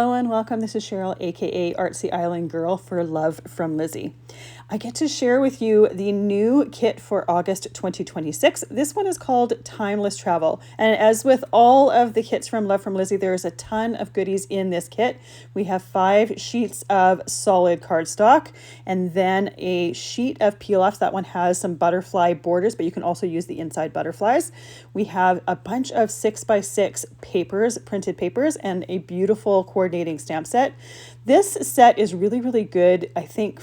Hello and welcome. This is Cheryl, aka Artsy Island Girl for Love from Lizi. I get to share with you the new kit for August 2026. This one is called Timeless Travel. And as with all of the kits from Love from Lizi, there is a ton of goodies in this kit. We have 5 sheets of solid cardstock and then a sheet of peel-offs. That one has some butterfly borders, but you can also use the inside butterflies. We have a bunch of 6x6 papers, printed papers, and a beautiful coordinating stamp set. This set is really, really good, I think,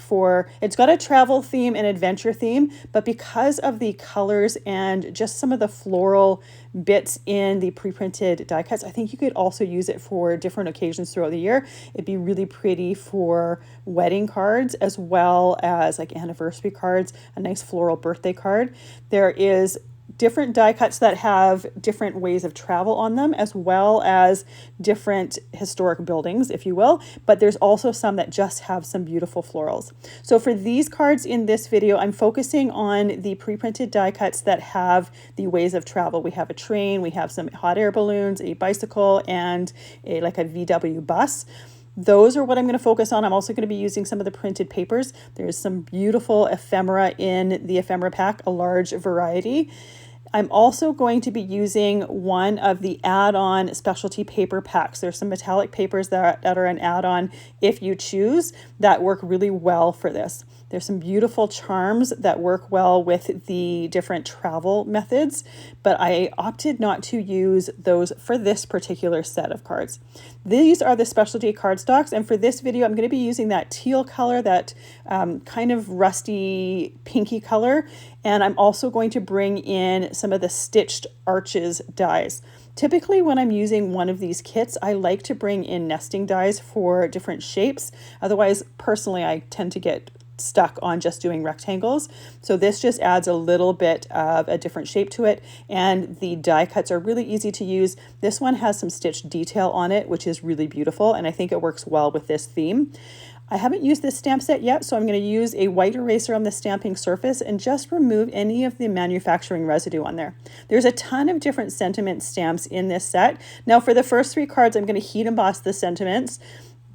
it's got a travel theme and adventure theme, but because of the colors and just some of the floral bits in the pre-printed die cuts, I think you could also use it for different occasions throughout the year. It'd be really pretty for wedding cards as well as like anniversary cards, a nice floral birthday card. There is different die cuts that have different ways of travel on them, as well as different historic buildings, if you will, but there's also some that just have some beautiful florals. So for these cards in this video, I'm focusing on the pre-printed die cuts that have the ways of travel. We have a train, we have some hot air balloons, a bicycle, and like a VW bus. Those are what I'm going to focus on. I'm also going to be using some of the printed papers. There's some beautiful ephemera in the ephemera pack, a large variety. I'm also going to be using one of the add-on specialty paper packs. There's some metallic papers that are an add-on if you choose that work really well for this. There's some beautiful charms that work well with the different travel methods, but I opted not to use those for this particular set of cards. These are the specialty cardstocks, and for this video, I'm going to be using that teal color, that kind of rusty pinky color, and I'm also going to bring in some of the stitched arches dies. Typically, when I'm using one of these kits, I like to bring in nesting dies for different shapes. Otherwise, personally, I tend to get stuck on just doing rectangles. So this just adds a little bit of a different shape to it, and the die cuts are really easy to use. This one has some stitched detail on it, which is really beautiful, and I think it works well with this theme. I haven't used this stamp set yet, so I'm going to use a white eraser on the stamping surface and just remove any of the manufacturing residue on there. There's a ton of different sentiment stamps in this set. Now for the first 3 cards, I'm going to heat emboss the sentiments.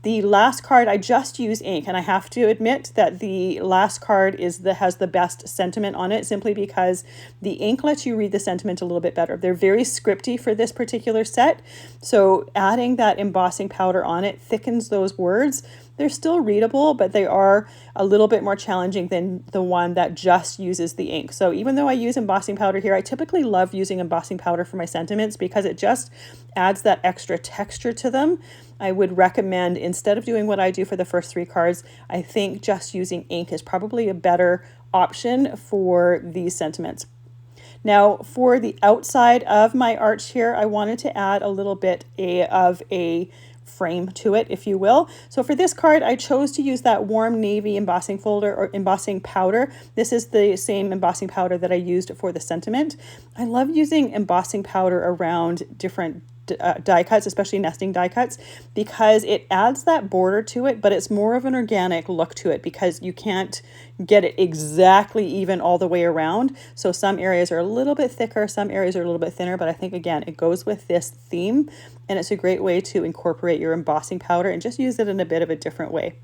The last card, I just use ink, and I have to admit that the last card has the best sentiment on it, simply because the ink lets you read the sentiment a little bit better. They're very scripty for this particular set, so adding that embossing powder on it thickens those words. They're still readable, but they are a little bit more challenging than the one that just uses the ink. So even though I use embossing powder here, I typically love using embossing powder for my sentiments because it just adds that extra texture to them. I would recommend, instead of doing what I do for the first 3 cards, I think just using ink is probably a better option for these sentiments. Now for the outside of my arch here, I wanted to add a little bit of a frame to it, if you will. So for this card, I chose to use that warm navy embossing folder or embossing powder. This is the same embossing powder that I used for the sentiment. I love using embossing powder around different die cuts, especially nesting die cuts, because it adds that border to it, but it's more of an organic look to it because you can't get it exactly even all the way around. So some areas are a little bit thicker, some areas are a little bit thinner, but I think again, it goes with this theme, and it's a great way to incorporate your embossing powder and just use it in a bit of a different way.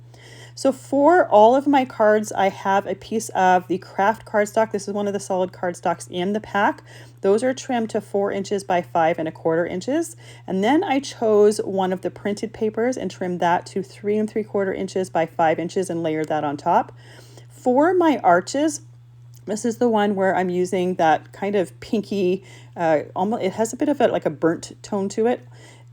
So for all of my cards, I have a piece of the craft cardstock. This is one of the solid cardstocks in the pack. Those are trimmed to 4 inches by 5¼ inches. And then I chose one of the printed papers and trimmed that to 3¾ inches by 5 inches and layered that on top. For my arches, this is the one where I'm using that kind of pinky, almost, it has a bit of like a burnt tone to it.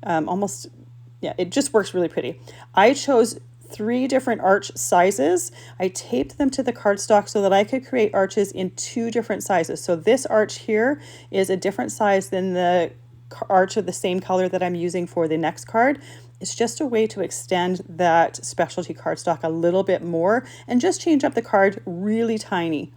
Yeah, it just works really pretty. I chose 3 different arch sizes. I taped them to the cardstock so that I could create arches in 2 different sizes. So this arch here is a different size than the arch of the same color that I'm using for the next card. It's just a way to extend that specialty cardstock a little bit more and just change up the card really tiny.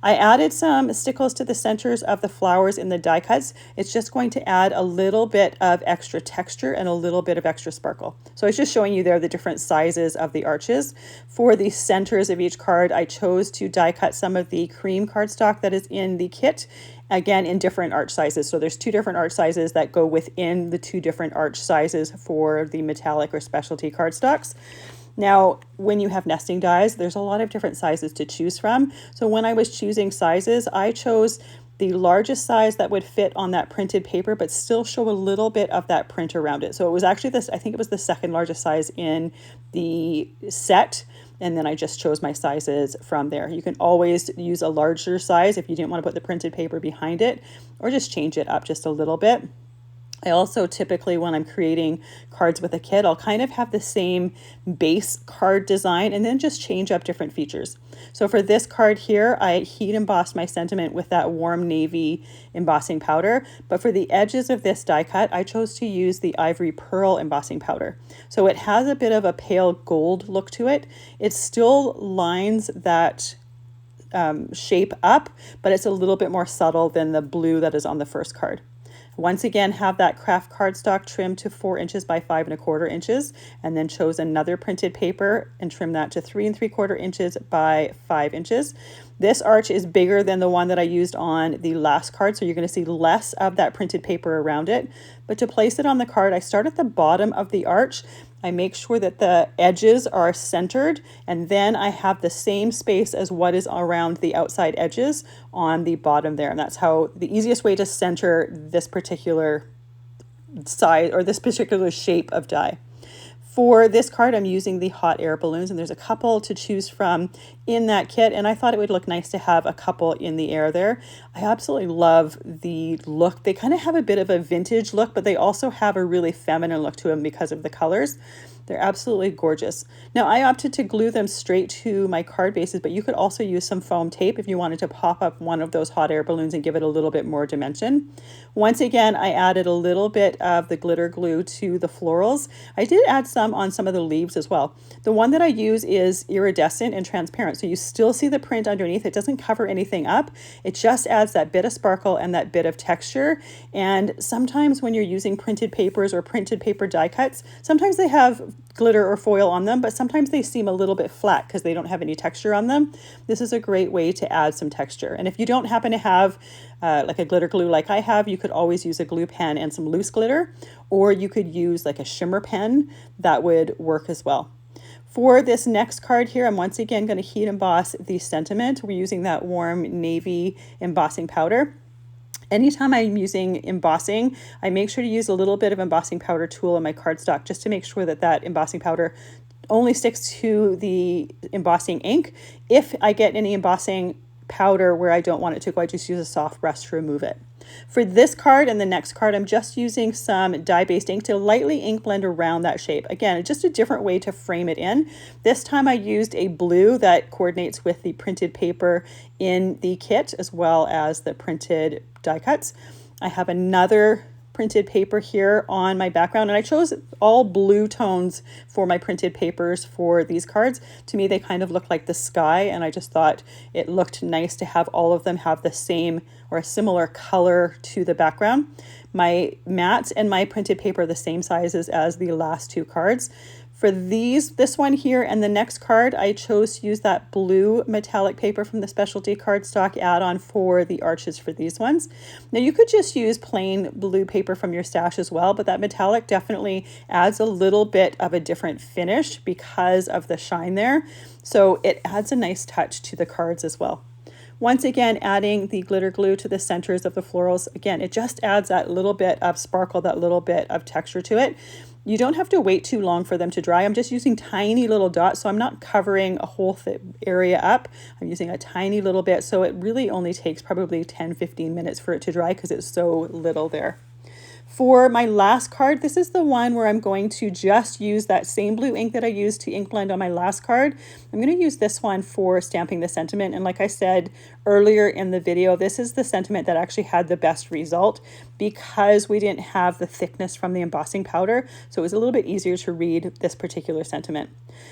I added some stickles to the centers of the flowers in the die cuts. It's just going to add a little bit of extra texture and a little bit of extra sparkle. So I was just showing you there the different sizes of the arches. For the centers of each card, I chose to die cut some of the cream cardstock that is in the kit, again in different arch sizes. So there's two different arch sizes that go within the two different arch sizes for the metallic or specialty cardstocks. Now, when you have nesting dies, there's a lot of different sizes to choose from. So when I was choosing sizes, I chose the largest size that would fit on that printed paper, but still show a little bit of that print around it. So it was actually this, I think it was the second largest size in the set. And then I just chose my sizes from there. You can always use a larger size if you didn't want to put the printed paper behind it, or just change it up just a little bit. I also typically, when I'm creating cards with a kit, I'll kind of have the same base card design and then just change up different features. So for this card here, I heat embossed my sentiment with that warm navy embossing powder. But for the edges of this die cut, I chose to use the ivory pearl embossing powder. So it has a bit of a pale gold look to it. It still lines that shape up, but it's a little bit more subtle than the blue that is on the first card. Once again, have that craft cardstock trimmed to 4 inches by 5¼ inches, and then chose another printed paper and trim that to 3¾ inches by 5 inches. This arch is bigger than the one that I used on the last card, so you're going to see less of that printed paper around it. But to place it on the card, I start at the bottom of the arch. I make sure that the edges are centered, and then I have the same space as what is around the outside edges on the bottom there. And that's how the easiest way to center this particular size or this particular shape of die. For this card, I'm using the hot air balloons, and there's a couple to choose from in that kit, and I thought it would look nice to have a couple in the air there. I absolutely love the look. They kind of have a bit of a vintage look, but they also have a really feminine look to them because of the colors. They're absolutely gorgeous. Now, I opted to glue them straight to my card bases, but you could also use some foam tape if you wanted to pop up one of those hot air balloons and give it a little bit more dimension. Once again, I added a little bit of the glitter glue to the florals. I did add some on some of the leaves as well. The one that I use is iridescent and transparent, so you still see the print underneath. It doesn't cover anything up. It just adds that bit of sparkle and that bit of texture. And sometimes when you're using printed papers or printed paper die cuts, sometimes they have glitter or foil on them, but sometimes they seem a little bit flat because they don't have any texture on them. This is a great way to add some texture. And if you don't happen to have like a glitter glue like I have, you could always use a glue pen and some loose glitter, or you could use like a shimmer pen. That would work as well. For this next card here, I'm once again going to heat emboss the sentiment. We're using that warm navy embossing powder. Anytime I'm using embossing, I make sure to use a little bit of embossing powder tool in my cardstock just to make sure that that embossing powder only sticks to the embossing ink. If I get any embossing powder where I don't want it to go, I just use a soft brush to remove it. For this card and the next card, I'm just using some dye-based ink to lightly ink blend around that shape. Again, just a different way to frame it in. This time I used a blue that coordinates with the printed paper in the kit as well as the printed die cuts. I have another printed paper here on my background, and I chose all blue tones for my printed papers for these cards. To me, they kind of look like the sky, and I just thought it looked nice to have all of them have the same or a similar color to the background. My mats and my printed paper are the same sizes as the last two cards. For this one here and the next card, I chose to use that blue metallic paper from the specialty cardstock add-on for the arches for these ones. Now you could just use plain blue paper from your stash as well, but that metallic definitely adds a little bit of a different finish because of the shine there. So it adds a nice touch to the cards as well. Once again, adding the glitter glue to the centers of the florals. Again, it just adds that little bit of sparkle, that little bit of texture to it. You don't have to wait too long for them to dry. I'm just using tiny little dots, so I'm not covering a whole area up. I'm using a tiny little bit, so it really only takes probably 10-15 minutes for it to dry because it's so little there. For my last card, this is the one where I'm going to just use that same blue ink that I used to ink blend on my last card. I'm going to use this one for stamping the sentiment. And like I said earlier in the video, this is the sentiment that actually had the best result because we didn't have the thickness from the embossing powder. So it was a little bit easier to read this particular sentiment.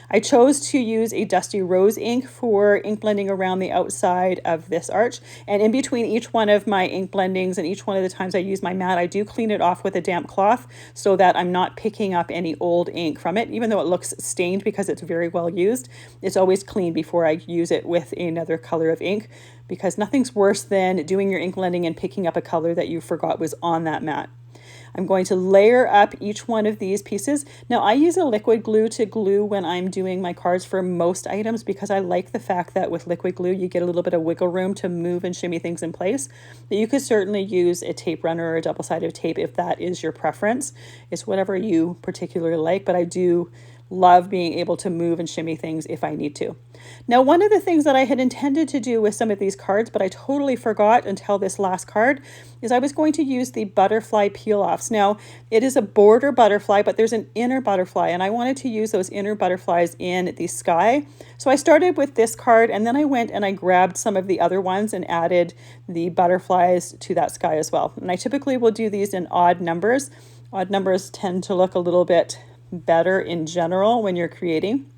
I chose to use a Dusty Rose ink for ink blending around the outside of this arch. And in between each one of my ink blendings and each one of the times I use my mat, I do clean it off with a damp cloth so that I'm not picking up any old ink from it. Even though it looks stained because it's very well used, it's always clean before I use it with another color of ink, because nothing's worse than doing your ink blending and picking up a color that you forgot was on that mat. I'm going to layer up each one of these pieces. Now I use a liquid glue to glue when I'm doing my cards for most items, because I like the fact that with liquid glue you get a little bit of wiggle room to move and shimmy things in place. But you could certainly use a tape runner or a double-sided tape if that is your preference. It's whatever you particularly like, but I do love being able to move and shimmy things if I need to. Now, one of the things that I had intended to do with some of these cards, but I totally forgot until this last card, is I was going to use the butterfly peel-offs. Now, it is a border butterfly, but there's an inner butterfly, and I wanted to use those inner butterflies in the sky. So I started with this card, and then I went and I grabbed some of the other ones and added the butterflies to that sky as well. And I typically will do these in odd numbers. Odd numbers tend to look a little bit better in general when you're creating,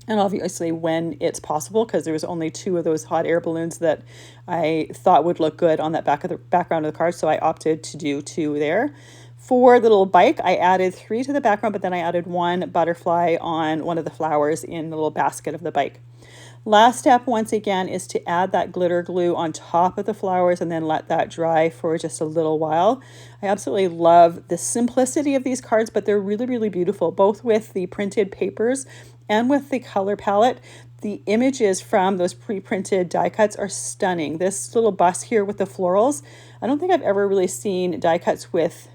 and obviously when it's possible, because there was only 2 of those hot air balloons that I thought would look good on that background of the card, so I opted to do 2 there. For the little bike, I added 3 to the background, but then I added 1 butterfly on one of the flowers in the little basket of the bike. Last step, once again, is to add that glitter glue on top of the flowers and then let that dry for just a little while. I absolutely love the simplicity of these cards, but they're really, really beautiful, both with the printed papers and with the color palette. The images from those pre-printed die cuts are stunning. This little bus here with the florals, I don't think I've ever really seen die cuts with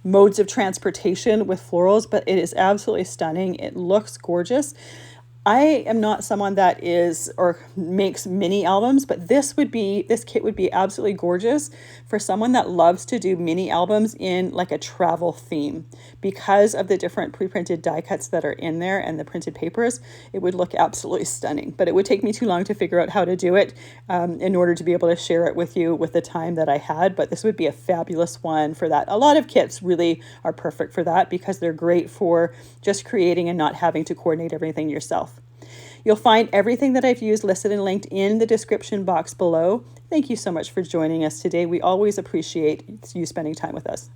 modes of transportation with florals, but it is absolutely stunning. It looks gorgeous. I am not someone that is or makes mini albums, but this kit would be absolutely gorgeous for someone that loves to do mini albums in like a travel theme. Because of the different pre-printed die cuts that are in there and the printed papers, it would look absolutely stunning. But it would take me too long to figure out how to do it in order to be able to share it with you with the time that I had. But this would be a fabulous one for that. A lot of kits really are perfect for that because they're great for just creating and not having to coordinate everything yourself. You'll find everything that I've used listed and linked in the description box below. Thank you so much for joining us today. We always appreciate you spending time with us.